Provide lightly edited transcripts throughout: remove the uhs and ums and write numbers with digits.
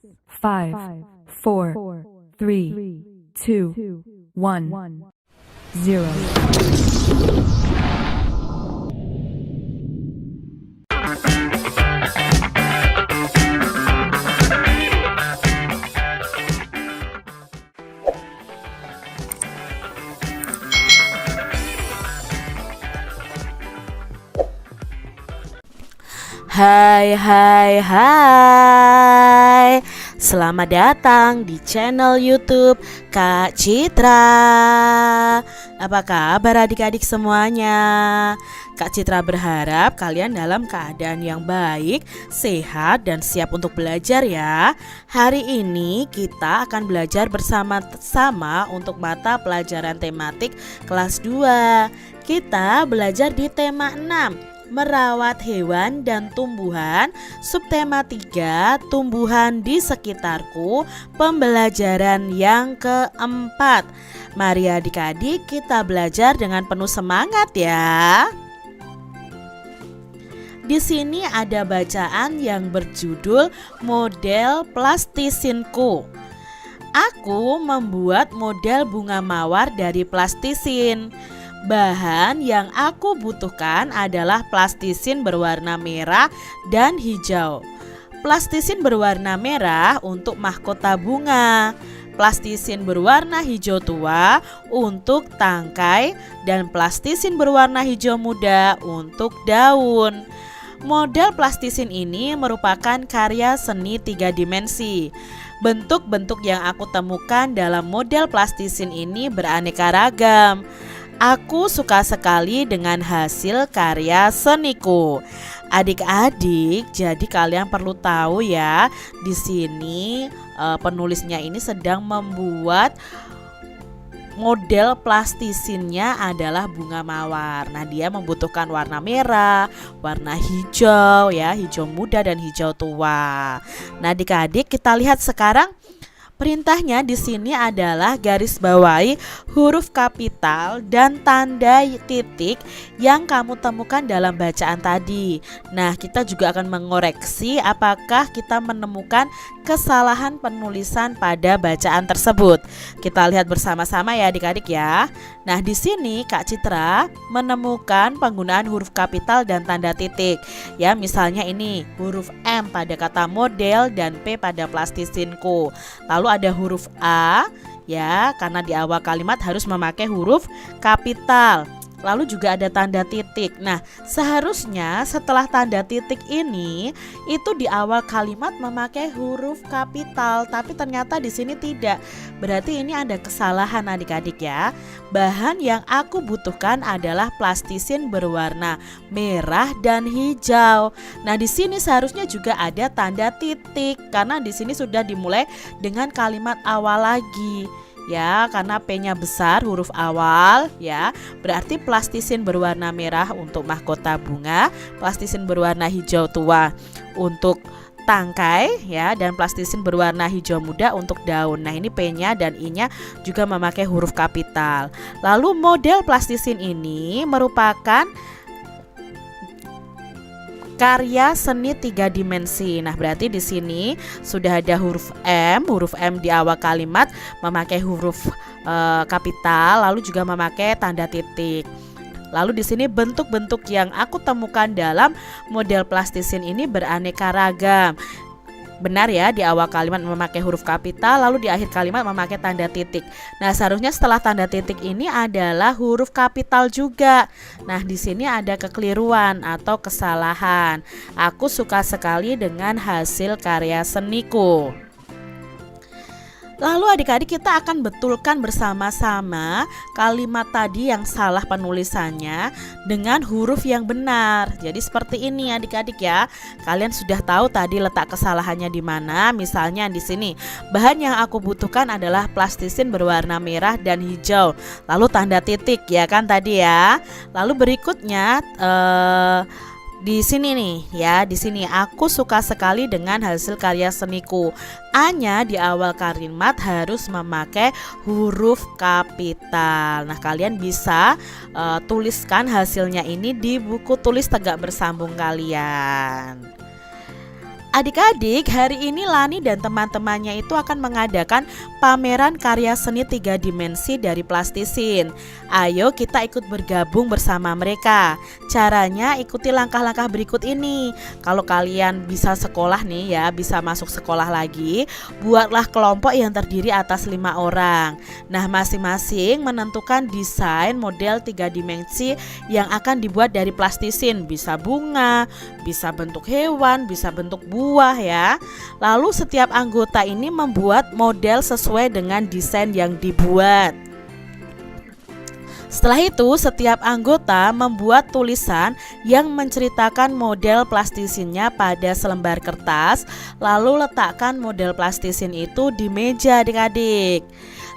5, 4, 3, 2, 1, 0. Hai, selamat datang di channel YouTube Kak Citra. Apa kabar adik-adik semuanya? Kak Citra berharap kalian dalam keadaan yang baik, sehat, dan siap untuk belajar ya. Hari ini kita akan belajar bersama-sama untuk mata pelajaran tematik kelas 2. Kita belajar di tema 6, merawat hewan dan tumbuhan, subtema 3, tumbuhan di sekitarku, pembelajaran yang keempat. Mari adik-adik kita belajar dengan penuh semangat ya. Di sini ada bacaan yang berjudul model plastisinku. Aku membuat model bunga mawar dari plastisin. Bahan yang aku butuhkan adalah plastisin berwarna merah dan hijau. Plastisin berwarna merah untuk mahkota bunga, plastisin berwarna hijau tua untuk tangkai, dan plastisin berwarna hijau muda untuk daun. Model plastisin ini merupakan karya seni 3 dimensi. Bentuk-bentuk yang aku temukan dalam model plastisin ini beraneka ragam. Aku suka sekali dengan hasil karya seniku. Adik-adik, jadi kalian perlu tahu ya, di sini penulisnya ini sedang membuat model plastisinnya adalah bunga mawar. Nah, dia membutuhkan warna merah, warna hijau ya, hijau muda dan hijau tua. Nah, adik-adik kita lihat sekarang. Perintahnya di sini adalah garis bawahi huruf kapital dan tanda titik yang kamu temukan dalam bacaan tadi. Nah, kita juga akan mengoreksi apakah kita menemukan kesalahan penulisan pada bacaan tersebut. Kita lihat bersama-sama ya adik-adik ya. Nah, di sini Kak Citra menemukan penggunaan huruf kapital dan tanda titik. Ya, misalnya ini huruf M pada kata model dan P pada plastisinku. Lalu ada huruf A ya, karena di awal kalimat harus memakai huruf kapital. Lalu juga ada tanda titik. Nah, seharusnya setelah tanda titik ini itu di awal kalimat memakai huruf kapital, tapi ternyata di sini tidak. Berarti ini ada kesalahan adik-adik ya. Bahan yang aku butuhkan adalah plastisin berwarna merah dan hijau. Nah, di sini seharusnya juga ada tanda titik karena di sini sudah dimulai dengan kalimat awal lagi. Ya, karena P-nya besar huruf awal ya, berarti plastisin berwarna merah untuk mahkota bunga, plastisin berwarna hijau tua untuk tangkai ya, dan plastisin berwarna hijau muda untuk daun. Nah, ini P-nya dan I-nya juga memakai huruf kapital. Lalu model plastisin ini merupakan karya seni 3 dimensi. Nah, berarti di sini sudah ada huruf M di awal kalimat memakai huruf kapital, lalu juga memakai tanda titik. Lalu di sini bentuk-bentuk yang aku temukan dalam model plastisin ini beraneka ragam. Benar ya, di awal kalimat memakai huruf kapital, lalu di akhir kalimat memakai tanda titik. Nah, seharusnya setelah tanda titik ini adalah huruf kapital juga. Nah, di sini ada kekeliruan atau kesalahan. Aku suka sekali dengan hasil karya seniku. Lalu adik-adik kita akan betulkan bersama-sama kalimat tadi yang salah penulisannya dengan huruf yang benar. Jadi seperti ini adik-adik ya. Kalian sudah tahu tadi letak kesalahannya di mana. Misalnya di sini, bahan yang aku butuhkan adalah plastisin berwarna merah dan hijau. Lalu tanda titik ya kan tadi ya. Lalu berikutnya di sini nih ya, di sini aku suka sekali dengan hasil karya seniku. A-nya di awal kalimat harus memakai huruf kapital. Nah, kalian bisa tuliskan hasilnya ini di buku tulis tegak bersambung kalian. Adik-adik, hari ini Lani dan teman-temannya itu akan mengadakan pameran karya seni 3 dimensi dari plastisin. Ayo kita ikut bergabung bersama mereka. Caranya ikuti langkah-langkah berikut ini. Kalau kalian bisa sekolah nih ya, bisa masuk sekolah lagi, buatlah kelompok yang terdiri atas 5 orang. Nah, masing-masing menentukan desain model 3 dimensi yang akan dibuat dari plastisin. Bisa bunga, bisa bentuk hewan, bisa bentuk buah ya. Lalu setiap anggota ini membuat model sesuai dengan desain yang dibuat. Setelah itu setiap anggota membuat tulisan yang menceritakan model plastisinnya pada selembar kertas. Lalu letakkan model plastisin itu di meja adik-adik.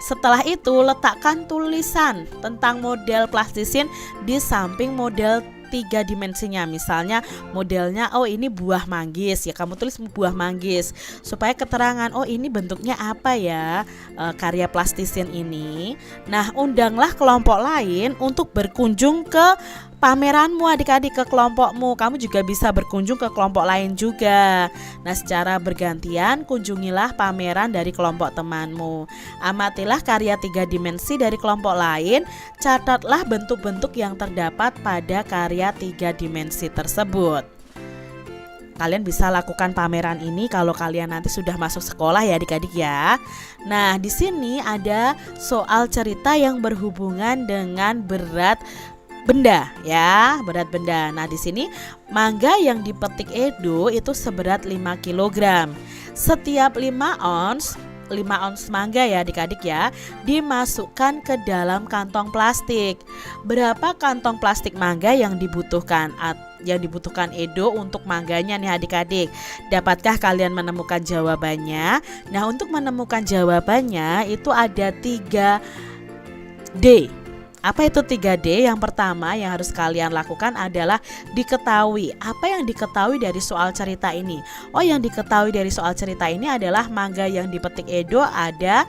Setelah itu letakkan tulisan tentang model plastisin di samping model 3 dimensinya. Misalnya modelnya ini buah manggis, ya kamu tulis buah manggis supaya keterangan ini bentuknya apa ya karya plastisin ini. Nah, undanglah kelompok lain untuk berkunjung ke pameranmu adik-adik, ke kelompokmu. Kamu juga bisa berkunjung ke kelompok lain juga. Nah, secara bergantian kunjungilah pameran dari kelompok temanmu. Amatilah karya 3 dimensi dari kelompok lain. Catatlah bentuk-bentuk yang terdapat pada karya 3 dimensi tersebut. Kalian bisa lakukan pameran ini kalau kalian nanti sudah masuk sekolah ya adik-adik ya. Nah, di sini ada soal cerita yang berhubungan dengan berat benda ya, berat benda. Nah, di sini mangga yang dipetik Edo itu seberat 5 kg. Setiap 5 ons mangga ya adik-adik ya, dimasukkan ke dalam kantong plastik. Berapa kantong plastik mangga yang dibutuhkan? Yang dibutuhkan Edo untuk mangganya nih adik-adik. Dapatkah kalian menemukan jawabannya? Nah, untuk menemukan jawabannya itu ada 3D. Apa itu 3D? Yang pertama yang harus kalian lakukan adalah diketahui. Apa yang diketahui dari soal cerita ini? Yang diketahui dari soal cerita ini adalah mangga yang dipetik Edo ada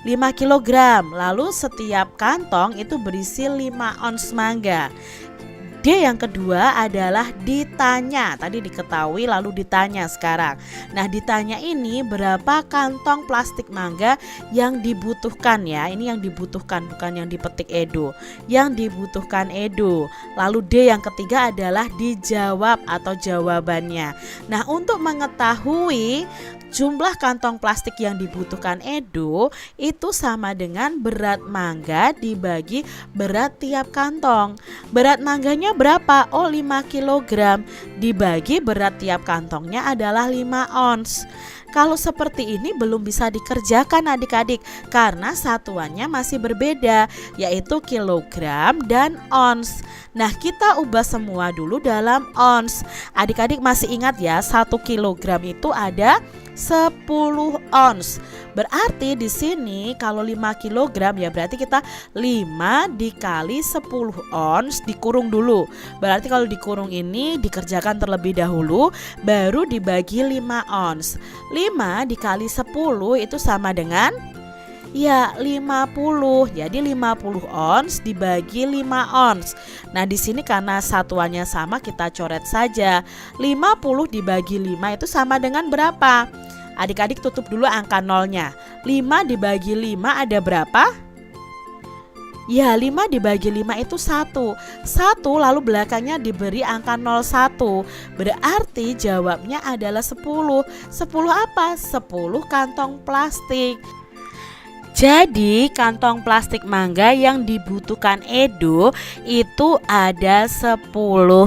5 kg. Lalu setiap kantong itu berisi 5 ons mangga. D yang kedua adalah ditanya. Tadi diketahui lalu ditanya sekarang. Nah, ditanya ini berapa kantong plastik mangga yang dibutuhkan ya. Ini yang dibutuhkan, bukan yang dipetik Edo. Yang dibutuhkan Edo. Lalu D yang ketiga adalah dijawab atau jawabannya. Nah, untuk mengetahui jumlah kantong plastik yang dibutuhkan Edo itu sama dengan berat mangga dibagi berat tiap kantong. Berat mangganya berapa? 5 kg dibagi berat tiap kantongnya adalah 5 ons. Kalau seperti ini belum bisa dikerjakan adik-adik karena satuannya masih berbeda, yaitu kilogram dan ons. Nah, kita ubah semua dulu dalam ons. Adik-adik masih ingat ya, 1 kilogram itu ada 10 ons. Berarti di sini kalau 5 kg ya berarti kita 5 dikali 10 ons dikurung dulu. Berarti kalau dikurung ini dikerjakan terlebih dahulu baru dibagi 5 ons. 5 dikali 10 itu sama dengan 50. Jadi 50 ons dibagi 5 ons. Nah, di sini karena satuannya sama kita coret saja. 50 dibagi 5 itu sama dengan berapa? Adik-adik tutup dulu angka nolnya. 5 dibagi 5 ada berapa? Ya, 5 dibagi 5 itu 1 lalu belakangnya diberi angka 01. Berarti jawabnya adalah 10. 10 apa? 10 kantong plastik. Jadi kantong plastik mangga yang dibutuhkan Edo itu ada 10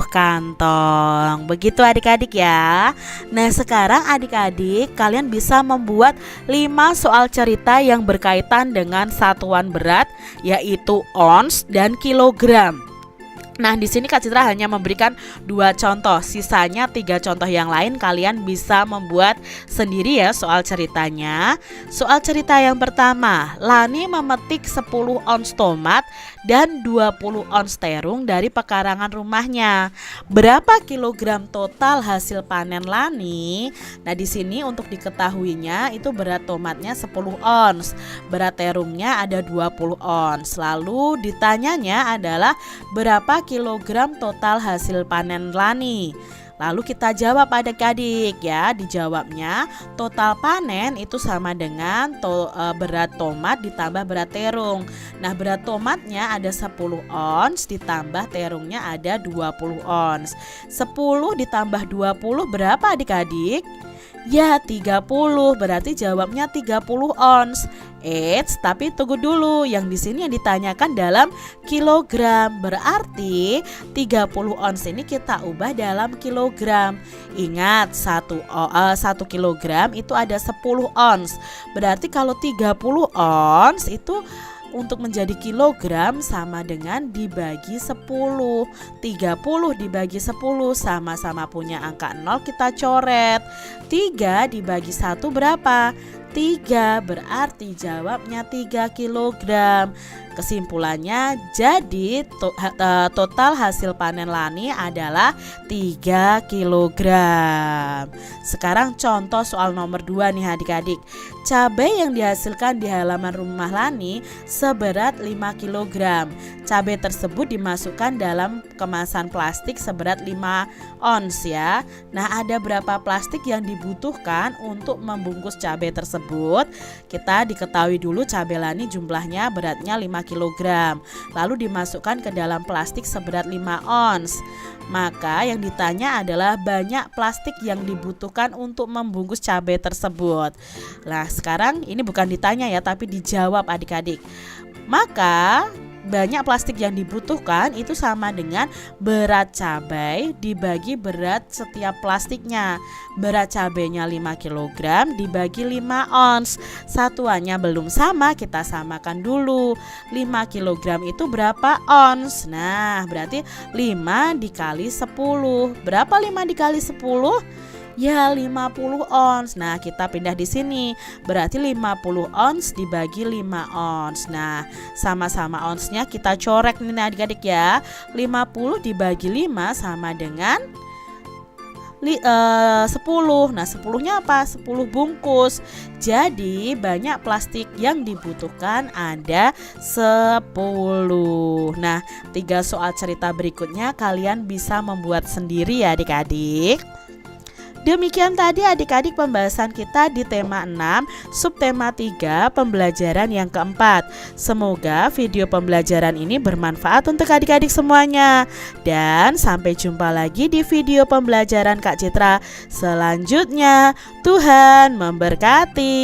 kantong. Begitu adik-adik ya. Nah, sekarang adik-adik kalian bisa membuat 5 soal cerita yang berkaitan dengan satuan berat, yaitu ons dan kilogram. Nah, di sini Kak Citra hanya memberikan 2 contoh, sisanya 3 contoh yang lain kalian bisa membuat sendiri ya soal ceritanya. Soal cerita yang pertama, Lani memetik 10 ons tomat dan 20 ons terung dari pekarangan rumahnya. Berapa kilogram total hasil panen Lani? Nah, di sini untuk diketahuinya itu berat tomatnya 10 ons, berat terungnya ada 20 ons. Lalu ditanyanya adalah berapa kilogram total hasil panen Lani. Lalu kita jawab adik-adik ya. Dijawabnya total panen itu sama dengan berat tomat ditambah berat terung. Nah, berat tomatnya ada 10 ons ditambah terungnya ada 20 ons. 10 ditambah 20 berapa adik-adik? Ya, 30. Berarti jawabnya 30 ons. Tapi tunggu dulu. Yang di sini yang ditanyakan dalam kilogram. Berarti 30 ons ini kita ubah dalam kilogram. Ingat, 1 kilogram itu ada 10 ons. Berarti kalau 30 ons itu untuk menjadi kilogram sama dengan dibagi 10. 30 dibagi 10 sama-sama punya angka 0, kita coret. 3 dibagi 1 berapa? 3, berarti jawabnya 3 kilogram. Kesimpulannya jadi total hasil panen Lani adalah 3 kilogram. Sekarang contoh soal nomor 2 nih adik-adik. Cabai yang dihasilkan di halaman rumah Lani seberat 5 kilogram. Cabai tersebut dimasukkan dalam kemasan plastik seberat 5 ons ya. Nah, ada berapa plastik yang dibutuhkan untuk membungkus cabai tersebut? Kita diketahui dulu cabai Lani jumlahnya beratnya 5 kilogram. Lalu dimasukkan ke dalam plastik seberat 5 ons. Maka yang ditanya adalah banyak plastik yang dibutuhkan untuk membungkus cabai tersebut. Nah, sekarang ini bukan ditanya ya, tapi dijawab adik-adik. Maka banyak plastik yang dibutuhkan itu sama dengan berat cabai dibagi berat setiap plastiknya. Berat cabainya 5 kg dibagi 5 ons. Satuannya belum sama, kita samakan dulu. 5 kg itu berapa ons? Nah, berarti 5 dikali 10. Berapa 5 dikali 10? Ya, 50 ons. Nah, kita pindah di sini. Berarti 50 ons dibagi 5 ons. Nah, sama-sama onsnya kita corek nih adik-adik ya. 50 dibagi 5 sama dengan 10. Nah, 10-nya apa? 10 bungkus. Jadi banyak plastik yang dibutuhkan ada 10. Nah, 3 soal cerita berikutnya kalian bisa membuat sendiri ya adik-adik. Demikian tadi adik-adik pembahasan kita di tema 6, subtema 3, pembelajaran yang keempat. Semoga video pembelajaran ini bermanfaat untuk adik-adik semuanya. Dan sampai jumpa lagi di video pembelajaran Kak Citra selanjutnya. Tuhan memberkati.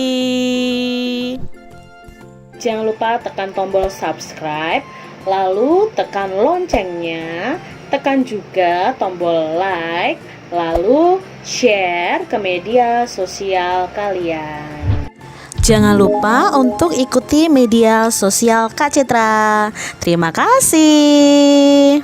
Jangan lupa tekan tombol subscribe, lalu tekan loncengnya, tekan juga tombol like, lalu share ke media sosial kalian. Jangan lupa untuk ikuti media sosial Kak Citra. Terima kasih.